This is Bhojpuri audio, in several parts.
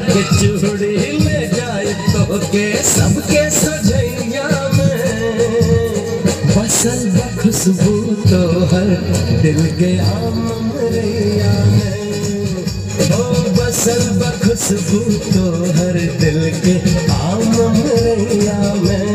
के चूड़ी ले जाए तो के सबके सजैया में बसल खुशबू तो हर दिल के आमरैया में। ओ बसल खुशबू तो हर दिल के आमरैया में।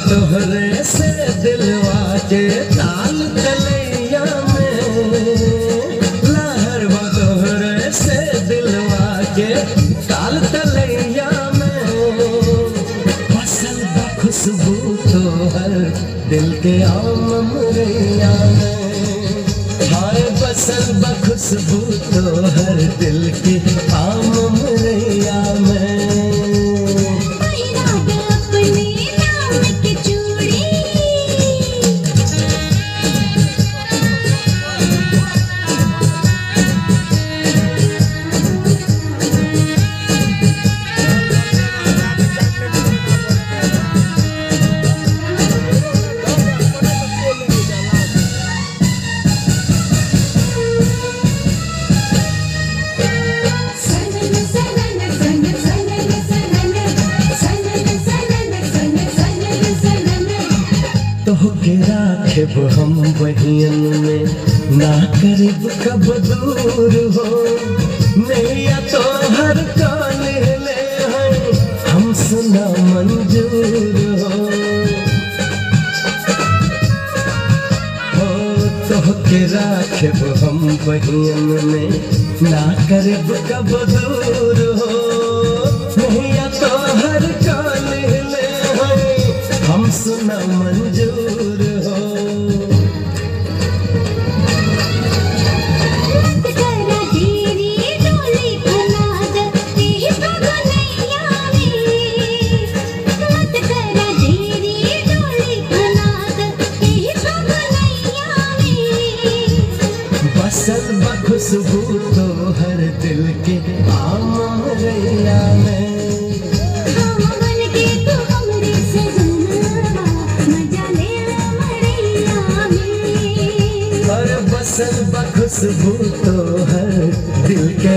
तोहरे से दिलवा के ताल तलैया में लहर तोहरे से दिलवा के ताल तलैया में बसल खुशबू तोहर दिल के आमरैया में। हाय बसल खुशबू तोहर दिल के आमरैया में। तोहके राखेब हम बहियन में ना करीब कब दूर हो नैया तोहर कान ले हैं हम सुना मंजूर हो तोहके राखेब हम बहियन में ना करीब कब दूर हो नैया तोहर कान ले हैं हम सुना मंजूर हो। बसल खुशबू तो हर दिल के आमरैया में। बसल खुशबू तो हर दिल के